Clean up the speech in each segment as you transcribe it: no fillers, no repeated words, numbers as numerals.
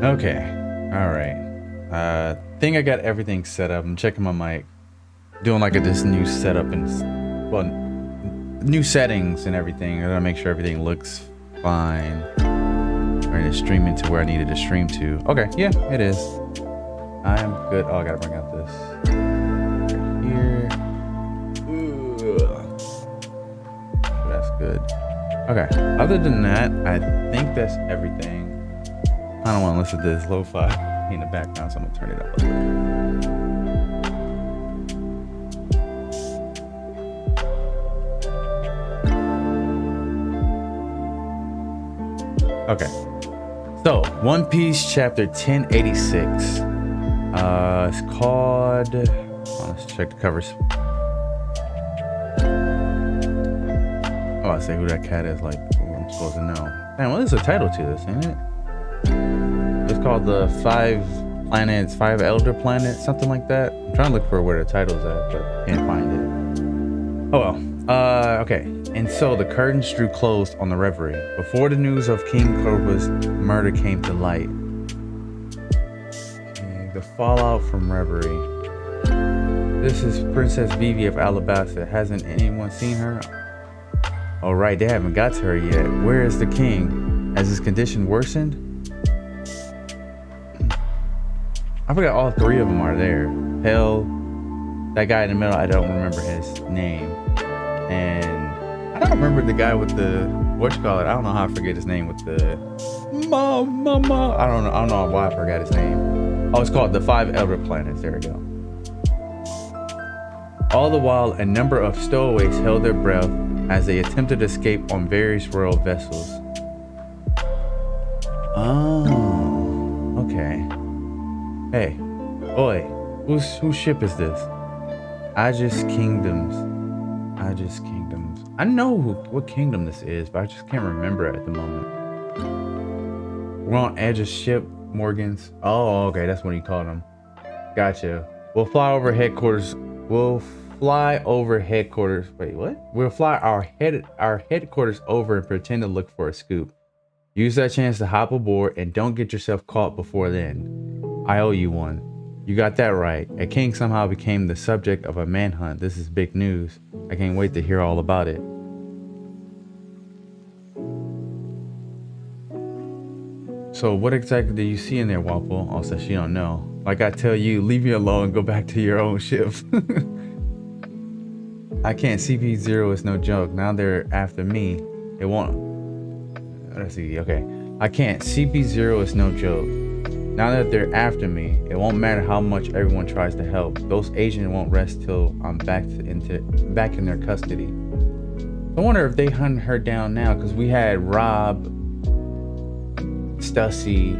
Okay. All right. Think I got everything set up. I'm checking my mic. Doing like this new setup and well, new settings and everything. I gotta make sure everything looks fine. Ready to stream into where I needed to stream to. Okay, yeah, it is. I'm good. Oh, I gotta bring out this here. Ugh. That's good. Okay. Other than that, I think that's everything. I don't want to listen to this lo-fi in the background, so I'm gonna turn it up. Okay. So, One Piece chapter 1086. It's called. Let's check the covers. Oh, I say who that cat is. Like, I'm supposed to know. Man, what is the title to this? Ain't it? It's called the Five Elder Planets, something like that. I'm trying to look for where the title's at, but can't find it. Oh well. Okay. And so the curtains drew close on the reverie before the news of King Koba's murder came to light. Okay, the fallout from reverie. This is Princess Vivi of Alabasta. Hasn't anyone seen her? Oh right, they haven't got to her yet. Where is the king? Has his condition worsened? I forgot all three of them are there. Hell, that guy in the middle, I don't remember his name. And I don't remember the guy with the, whatchamacallit, I don't know how I forget his name with the, mama. I don't know why I forgot his name. Oh, it's called the Five Elder Planets, there we go. All the while, a number of stowaways held their breath as they attempted to escape on various royal vessels. Oh, okay. Hey, boy, whose ship is this? Aegis Kingdoms. I know what kingdom this is, but I just can't remember it at the moment. We're on Aegis ship, Morgans. Oh, okay, that's what he called them. Gotcha. We'll fly over headquarters. Wait, what? We'll fly our headquarters over and pretend to look for a scoop. Use that chance to hop aboard and don't get yourself caught before then. I owe you one. You got that right. A king somehow became the subject of a manhunt. This is big news. I can't wait to hear all about it. So what exactly do you see in there, Wapol? Oh, so she don't know. Like I tell you, leave me alone and go back to your own ship. I can't. CP0 is no joke. Now they're after me. It won't. Let's see. Okay. I can't. CP0 is no joke. Now that they're after me, it won't matter how much everyone tries to help. Those agents won't rest till I'm back in their custody. I wonder if they hunt her down now, because we had Rob, Stussy,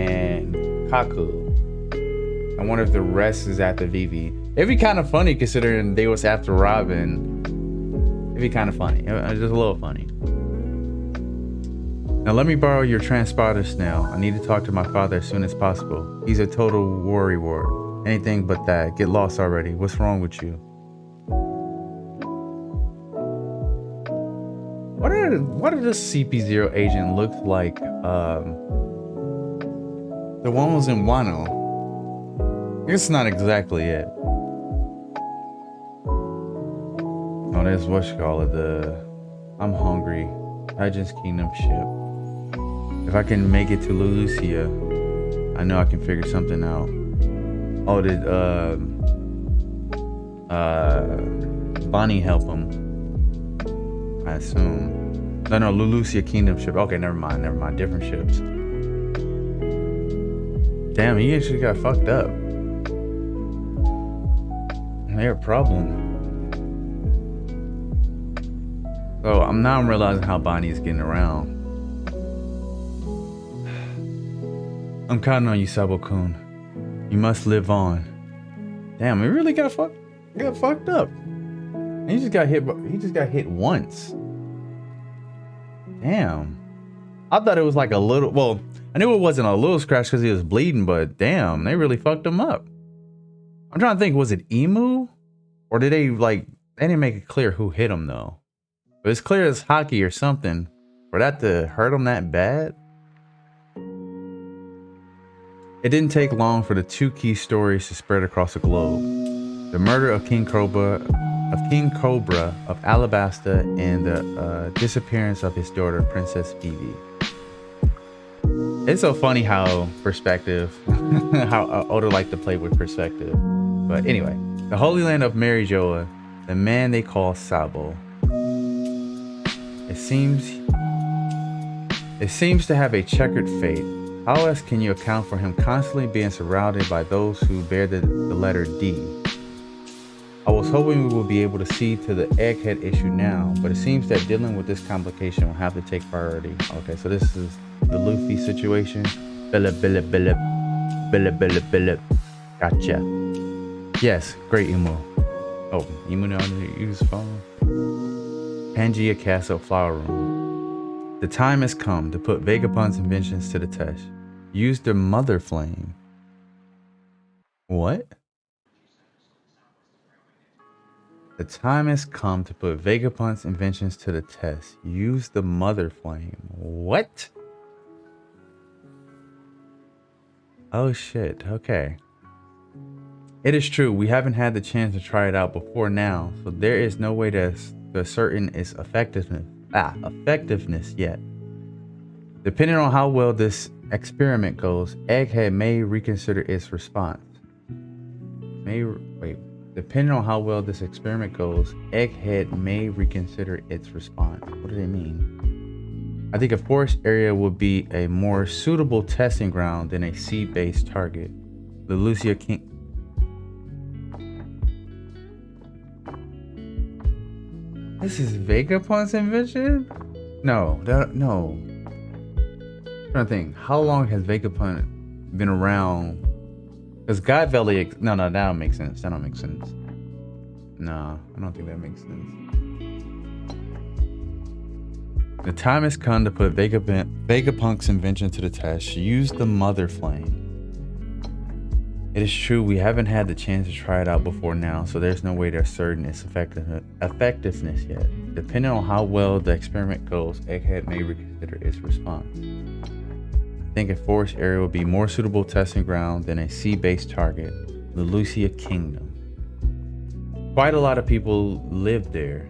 and Kaku. I wonder if the rest is after Vivi. It'd be kind of funny considering they was after Robin. It'd be kind of funny. Just a little funny. Now let me borrow your transponder snail. I need to talk to my father as soon as possible. He's a total worrywart. Anything but that. Get lost already. What's wrong with you? What did this CP0 agent look like? The one was in Wano. It's not exactly it. Oh, there's the I'm hungry. Aegis Kingdom ship. If I can make it to Lulusia, I know I can figure something out. Oh, did Bonnie help him? I assume. No, Lulusia Kingdom ship. Okay, never mind. Different ships. Damn, he actually got fucked up. They're a problem. So I'm realizing how Bonnie is getting around. I'm counting on you, Sabo-kun. You must live on. Damn, he really got fucked up. And he just got hit once. Damn. I thought it was like a little, well, I knew it wasn't a little scratch because he was bleeding, but damn, they really fucked him up. I'm trying to think, was it Emu? Or did they didn't make it clear who hit him though. But it's clear as hockey or something. For that to hurt him that bad? It didn't take long for the two key stories to spread across the globe. The murder of King Cobra of Alabasta and the disappearance of his daughter, Princess Vivi. It's so funny how perspective, how Oda like to play with perspective. But anyway, the Holy Land of Marijoa, the man they call Sabo. It seems to have a checkered fate. How else can you account for him constantly being surrounded by those who bear the letter D? I was hoping we would be able to see to the Egghead issue now, but it seems that dealing with this complication will have to take priority. Okay, so this is the Luffy situation. Billip. Gotcha. Yes, great Emu. Oh, Emu now to use phone. Pangea Castle Flower Room. The time has come to put Vegapunk's inventions to the test. Use the Mother Flame. What? The time has come to put Vegapunk's inventions to the test. Use the Mother Flame. What? Oh shit, okay. It is true, we haven't had the chance to try it out before now, so there is no way to ascertain its effectiveness yet. Depending on how well this experiment goes, Egghead may reconsider its response. Depending on how well this experiment goes, Egghead may reconsider its response. What do they mean? I think a forest area would be a more suitable testing ground than a sea-based target. The Lucia King. This is Vegapunk's invention? No. I'm trying to think. How long has Vegapunk been around? Because God Valley. No, that don't make sense. That don't make sense. No, I don't think that makes sense. The time has come to put Vegapunk's invention to the test. Use the Mother Flame. It is true, we haven't had the chance to try it out before now, so there's no way to ascertain its effectiveness yet. Depending on how well the experiment goes, Egghead may reconsider its response. I think a forest area would be more suitable testing ground than a sea-based target, the Lucia Kingdom. Quite a lot of people live there.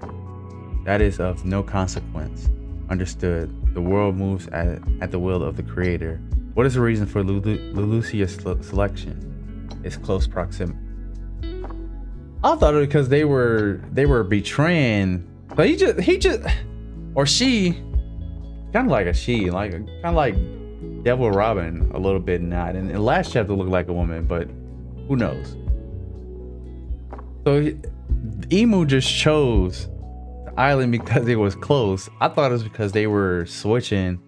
That is of no consequence. Understood. The world moves at the will of the creator. What is the reason for Lulusia's selection? It's close proximity. I thought it was because they were betraying. But he just or she, kind of like a she, kind of like Devil Robin a little bit not. And the last chapter looked like a woman, but who knows? So Emu just chose the island because it was close. I thought it was because they were switching.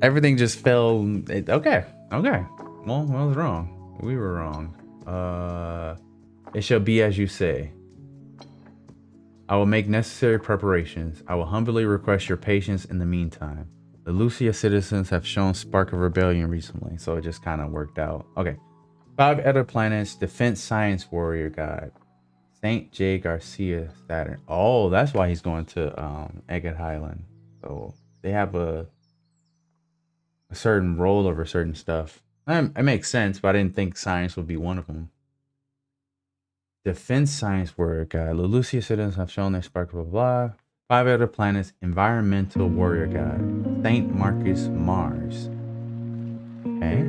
Everything just fell. Okay. Well, I was wrong. We were wrong. It shall be as you say. I will make necessary preparations. I will humbly request your patience in the meantime. The Lucia citizens have shown spark of rebellion recently, so it just kind of worked out. Okay. 5 other planets, Defense Science Warrior Guide. St. J. Garcia Saturn. Oh, that's why he's going to Egghead Island. So they have a certain role over certain stuff. It makes sense, but I didn't think science would be one of them. Defense Science Warrior Guide. Lucia citizens have shown their spark, blah, blah, blah. 5 other planets, Environmental Warrior Guide. St. Marcus Mars. Okay.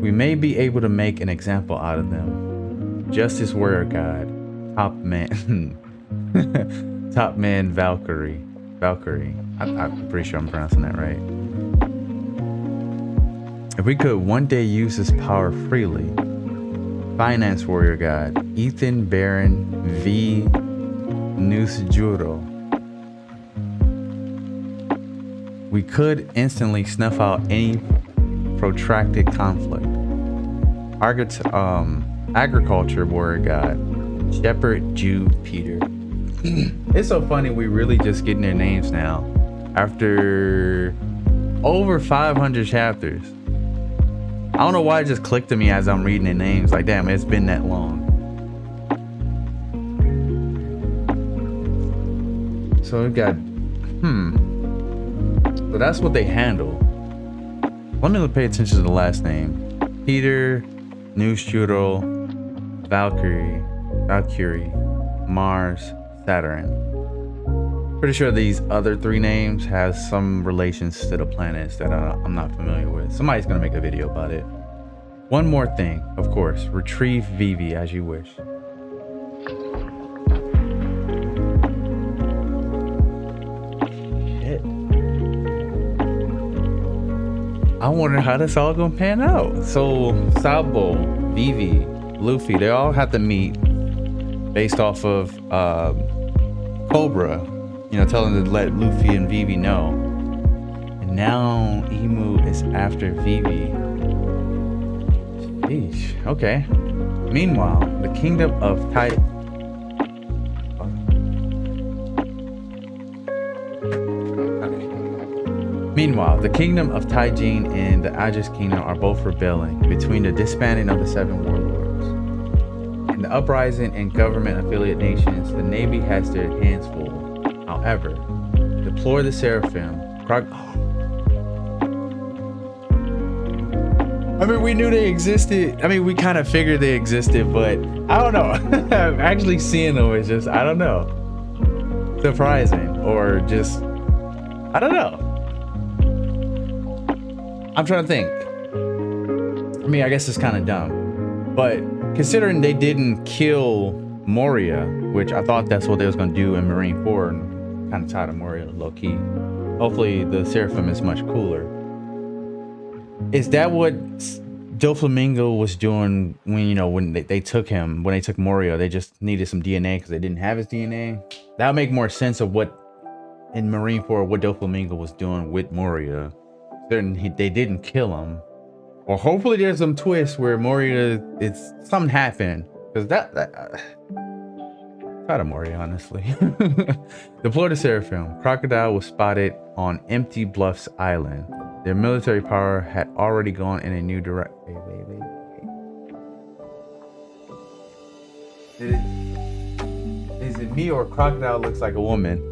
We may be able to make an example out of them. Justice Warrior Guide. Top Man. Top Man Valkyrie. I'm pretty sure I'm pronouncing that right. If we could one day use this power freely. Finance Warrior Guide. Ethan Baron V. Nusjuro. We could instantly snuff out any protracted conflict. Agriculture Warrior Guide. Shepherd Jude Peter. It's so funny, we really just getting their names now after over 500 chapters. I don't know why it just clicked to me as I'm reading their names. Like, damn, it's been that long. So we got, so that's what they handle. Let me pay attention to the last name. Peter, Neustrudel, Valkyrie, Mars, Saturn. Pretty sure these other 3 names have some relations to the planets that I'm not familiar with. Somebody's gonna make a video about it. One more thing, of course, retrieve Vivi as you wish. Shit. I wonder how this all gonna pan out. So Sabo, Vivi, Luffy, they all have to meet based off of Cobra, you know, telling them to let Luffy and Vivi know. And now Imu is after Vivi. Sheesh, okay. Meanwhile, the kingdom of Taijin and the Aegis Kingdom are both rebelling between the disbanding of the 7 warlords and the uprising in government affiliate nations. The Navy has their hands full. However, deplore the Seraphim. I mean, we knew they existed. I mean, we kind of figured they existed, but I don't know. Actually seeing them is just, I don't know, surprising, or just, I don't know. I'm trying to think. I mean, I guess it's kind of dumb, but considering they didn't kill Moria, which I thought that's what they was going to do in Marine 4, and kind of tired of Moria low key. Hopefully the Seraphim is much cooler. Is that what Doflamingo was doing when, you know, when they took him, when they took Moria? They just needed some DNA because they didn't have his DNA. That would make more sense of what in Marine 4 what Doflamingo was doing with Moria. They didn't kill him, or hopefully there's some twist where Moria, it's something happened, because that tired of Moria, honestly. Deploy the Seraphim. Crocodile was spotted on Empty Bluffs Island. Their military power had already gone in a new direction. Wait. Is it me or Crocodile looks like a woman?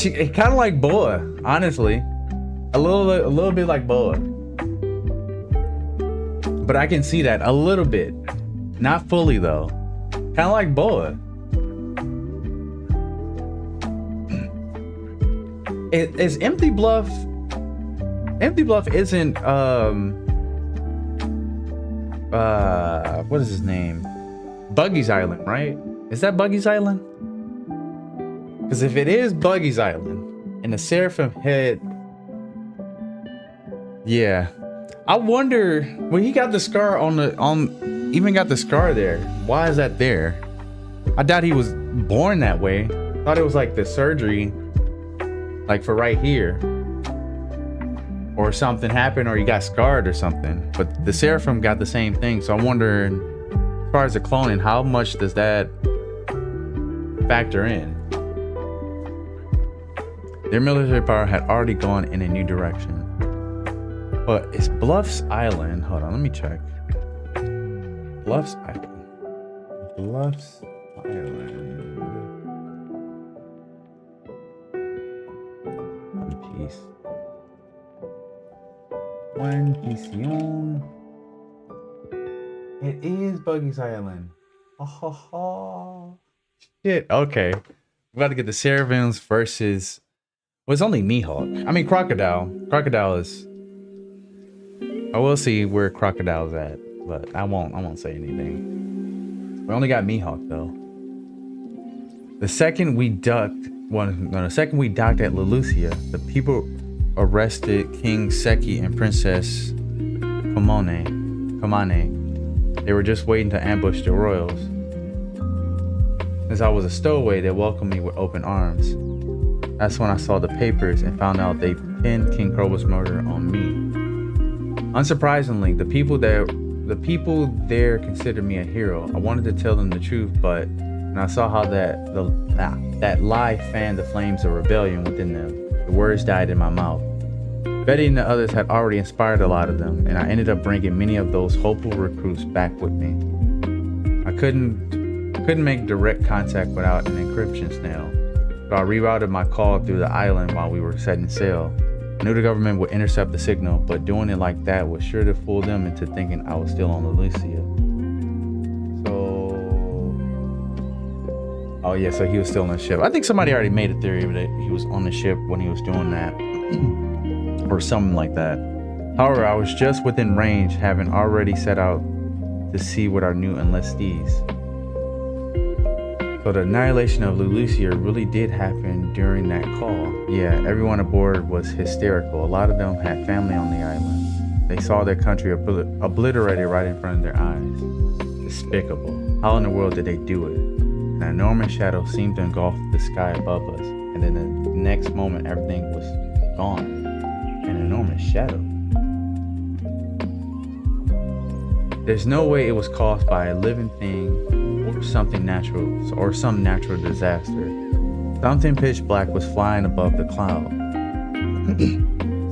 It kind of like Boa, honestly. A little bit like Boa. But I can see that a little bit. Not fully though. Kind of like Boa. Is Empty Bluff isn't what is his name? Buggy's Island, right? Is that Buggy's Island? Because if it is Buggy's Island and the Seraphim head, yeah, I wonder when he got the scar even got the scar there. Why is that there? I doubt he was born that way. Thought it was like the surgery, like for right here, or something happened, or he got scarred or something. But the Seraphim got the same thing. So I'm wondering, as far as the cloning, how much does that factor in? Their military power had already gone in a new direction. But it's Bluffs Island. Hold on, let me check. Bluffs Island. Bluffs Island. One Piece. One Piece. It is Buggy's Island. Oh, shit. Okay. We're about to get the Seraphims versus. Well, it's only Mihawk. I mean, Crocodile. Crocodile is. I will see where Crocodile's at, but I won't say anything. We only got Mihawk though. The second we docked at Lelucia, the people arrested King Seki and Princess Kamane. They were just waiting to ambush the royals. Since I was a stowaway, they welcomed me with open arms. That's when I saw the papers and found out they pinned King Koba's murder on me. Unsurprisingly, the people there considered me a hero. I wanted to tell them the truth, but when I saw how that lie fanned the flames of rebellion within them, the words died in my mouth. Betty and the others had already inspired a lot of them, and I ended up bringing many of those hopeful recruits back with me. I couldn't make direct contact without an encryption snail, so I rerouted my call through the island while we were setting sail. I knew the government would intercept the signal, but doing it like that was sure to fool them into thinking I was still on Lucia. Oh yeah, so he was still on the ship. I think somebody already made a theory that he was on the ship when he was doing that. Or something like that. However, I was just within range, having already set out to see what our new enlistees. So the annihilation of Lucia really did happen during that call. Yeah, everyone aboard was hysterical. A lot of them had family on the island. They saw their country obliterated right in front of their eyes. Despicable. How in the world did they do it? An enormous shadow seemed to engulf the sky above us, and then the next moment everything was gone. An enormous shadow. There's no way it was caused by a living thing or something natural, or some natural disaster. Something pitch black was flying above the cloud.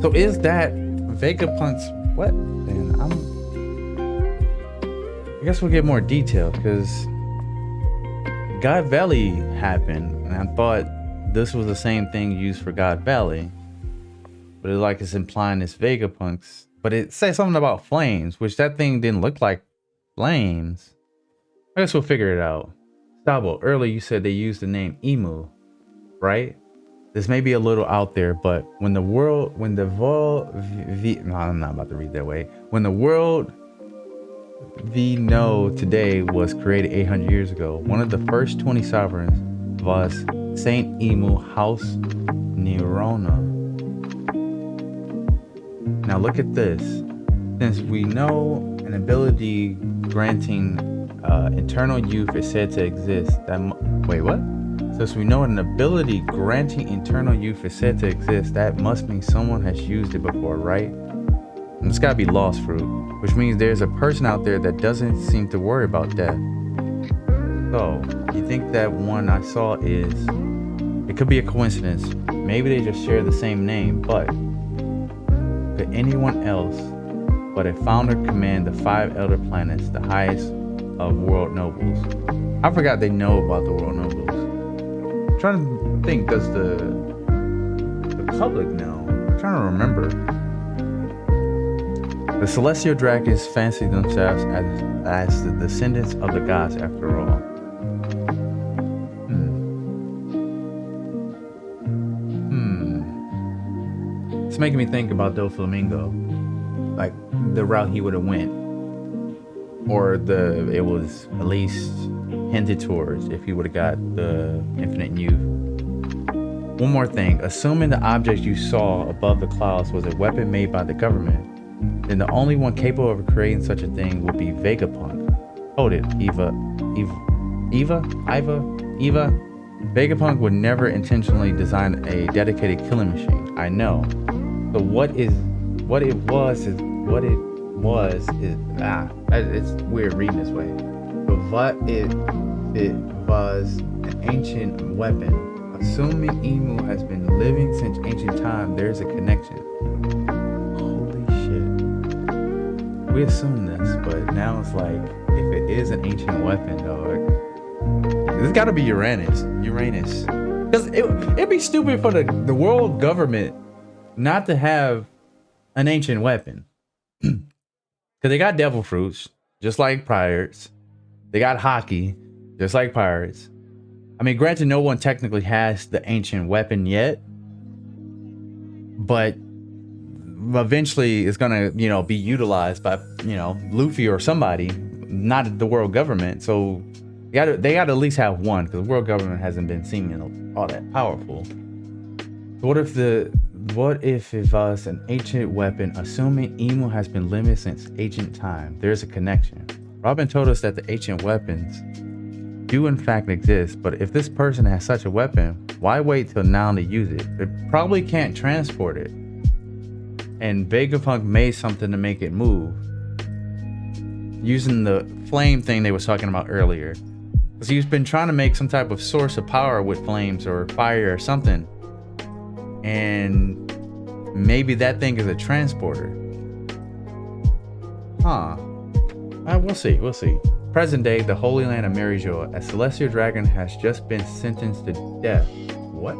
So is that Vegapunk's what? Then I guess we'll get more detail, because God Valley happened, and I thought this was the same thing used for God Valley, but it's implying it's Vegapunk's. But it says something about flames, which that thing didn't look like flames. I guess we'll figure it out. Stabo, earlier you said they used the name Emu, right? This may be a little out there, but when the world we know today was created 800 years ago, one of the first 20 sovereigns was Saint Emu House Nerona. Now look at this. Since we know an ability granting eternal youth is said to exist, Since we know an ability granting eternal youth is said to exist, that must mean someone has used it before, right? And it's gotta be lost fruit, which means there's a person out there that doesn't seem to worry about death. So, you think that one I saw it could be a coincidence. Maybe they just share the same name, but could anyone else but a founder command the 5 elder planets, the highest of world nobles? I forgot they know about the world nobles. I'm trying to think, does the public know? I'm trying to remember. The celestial dragons fancy themselves as the descendants of the gods after all. It's making me think about Doflamingo, like the route he would have went, or it was at least hinted towards if he would have got the infinite youth. One more thing, assuming the object you saw above the clouds was a weapon made by the government, then the only one capable of creating such a thing would be Vegapunk. Hold it, Eva. Vegapunk would never intentionally design a dedicated killing machine. I know. So it's weird reading this way. But what if it was an ancient weapon? Assuming Emu has been living since ancient time, there's a connection. Holy shit. We assume this, but now it's like, if it is an ancient weapon, dog, it's gotta be Uranus. Because it'd be stupid for the world government not to have an ancient weapon. Because they got devil fruits, just like pirates. They got hockey, just like pirates. I mean, granted, no one technically has the ancient weapon yet, but eventually it's gonna, be utilized by, Luffy or somebody, not the world government. So they gotta at least have one, because the world government hasn't been seeming all that powerful. So what if it was an ancient weapon? Assuming Emu has been living since ancient time, there's a connection. Robin told us that the ancient weapons do in fact exist, but if this person has such a weapon, why wait till now to use it? They probably can't transport it. And Vegapunk made something to make it move, using the flame thing they was talking about earlier. Because he's been trying to make some type of source of power with flames or fire or something. And maybe that thing is a transporter. We'll see. Present day, the Holy Land of Marijoa, a celestial dragon has just been sentenced to death. What?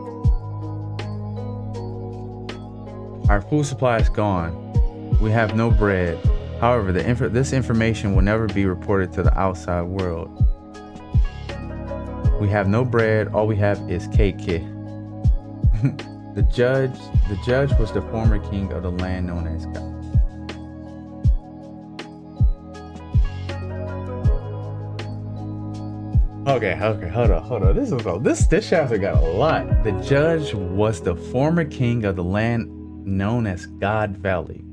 Our food supply is gone. We have no bread. However, this information will never be reported to the outside world. We have no bread. All we have is cake. The judge was the former king of the land known as God. Okay, hold on. This chapter got a lot. The judge was the former king of the land known as God Valley.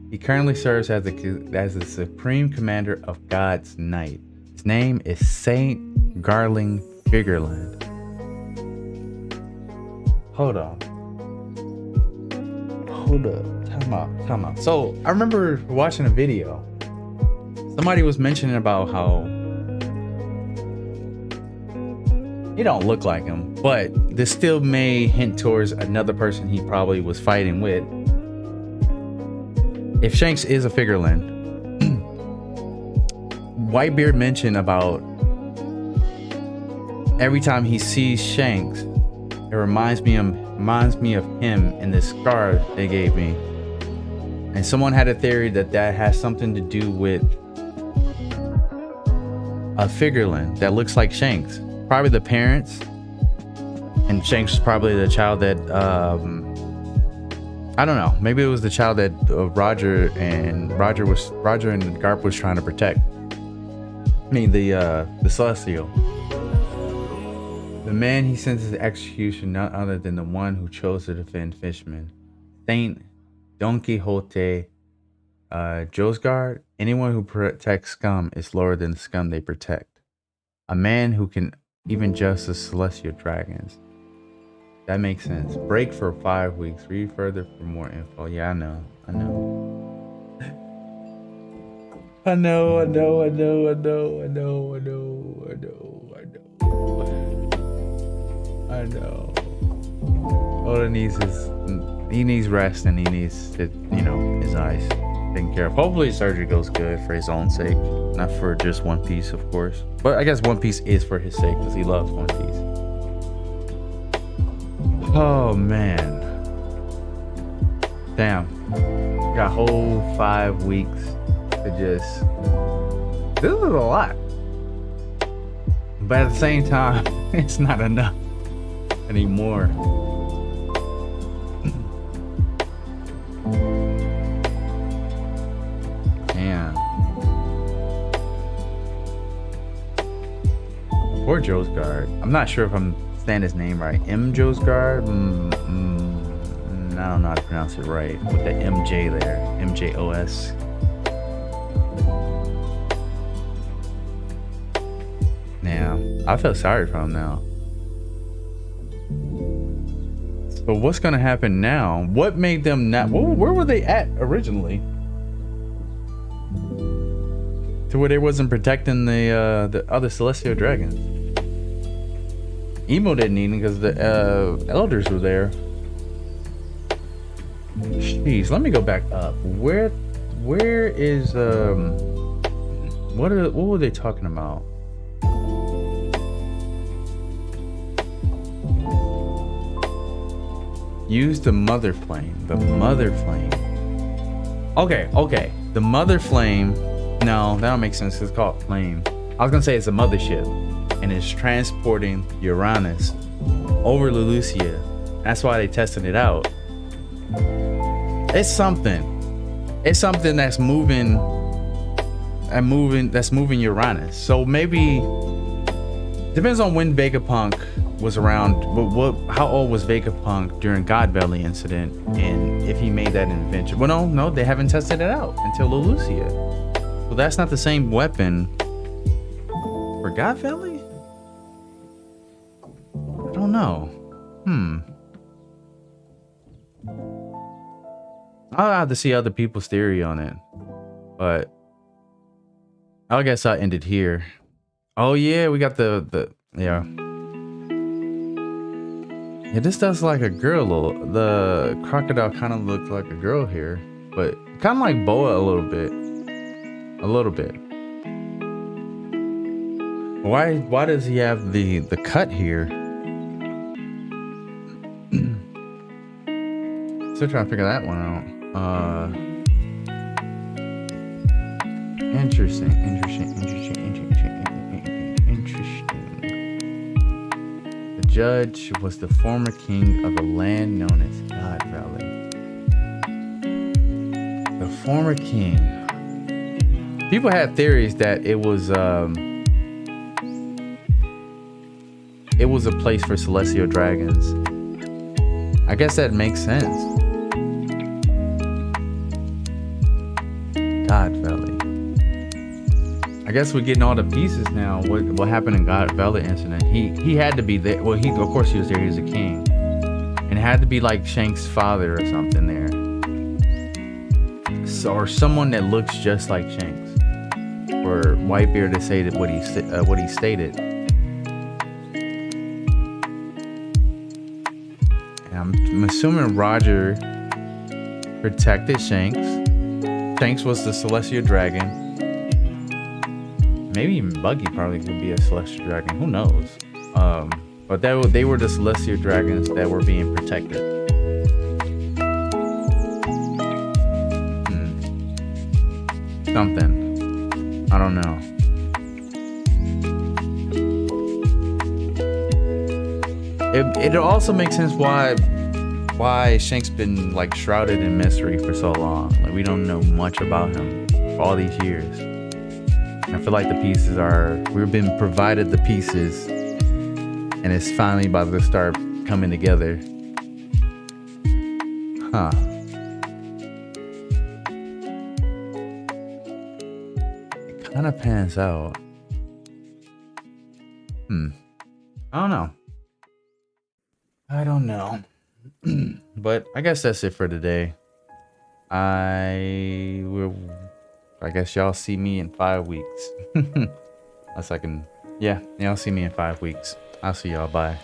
He currently serves as the supreme commander of God's Night. His name is Saint Garling Figureland. Hold up. Time out. So I remember watching a video. Somebody was mentioning about how he don't look like him, but this still may hint towards another person he probably was fighting with. If Shanks is a Figureland, Whitebeard mentioned about every time he sees Shanks, it reminds me of him and the scar they gave me. And someone had a theory that has something to do with a Figureland that looks like Shanks. Probably the parents, and Shanks is probably the child that I don't know. Maybe it was the child that Roger and Garp was trying to protect. I mean the Celestial. The man he sentences to execution, none other than the one who chose to defend fishermen, Saint Don Quixote Josgard. Anyone who protects scum is lower than the scum they protect. A man who can even just the celestial dragons. That makes sense. Break for 5 weeks. Read further for more info. Yeah, I know. Oda needs rest, and he needs to, his eyes taken care of. Hopefully surgery goes good for his own sake, not for just One Piece, of course. But I guess One Piece is for his sake because he loves One Piece. Oh man, damn, got a whole 5 weeks to just. This is a lot, but at the same time, it's not enough anymore. Poor Josgard. I'm not sure if I'm saying his name right. M. Josgard? I don't know how to pronounce it right. With the MJ there. MJOS. Yeah. I feel sorry for him now. So what's going to happen now? What made them not... Where were they at originally? To where they wasn't protecting the other celestial dragons. Emo didn't need them because the elders were there. Jeez, let me go back up. Where is what were they talking about? Use the mother flame. The mother flame. Okay. The mother flame. No, that don't make sense. It's called flame. I was gonna say it's a mothership, and it's transporting Uranus over Lulusia. That's why they tested it out. It's something that's moving Uranus. So maybe depends on when Vegapunk was around. But how old was Vegapunk during God Valley incident, and if he made that invention? Well, no, they haven't tested it out until Lulusia. Well, that's not the same weapon for God Valley? I don't know. I'll have to see other people's theory on it. But I guess I ended here. Oh yeah, we got the yeah. Yeah, this does like a girl. The crocodile kind of looks like a girl here, but kind of like Boa a little bit. Why does he have the cut here? Still trying to figure that one out. Interesting. The judge was the former king of the land known as God Valley. The former king. People had theories that it was a place for celestial dragons. I guess that makes sense. God Valley. I guess we're getting all the pieces now. What happened in God Valley incident? He had to be there. Well, of course he was there. He was a king, and it had to be like Shank's father or something there, or someone that looks just like Shanks, for Whitebeard to say that what he stated. I'm assuming Roger protected Shanks. Shanks was the celestial dragon. Maybe even Buggy probably could be a celestial dragon. Who knows? But they were the celestial dragons that were being protected. Something. I don't know. It also makes sense why Shank's been like shrouded in mystery for so long. Like we don't know much about him for all these years. I feel like we've been provided the pieces, and it's finally about to start coming together. Huh. It kind of pans out. I don't know. But I guess that's it for today. I guess y'all see me in 5 weeks. Unless I can. Yeah, y'all see me in 5 weeks. I'll see y'all. Bye.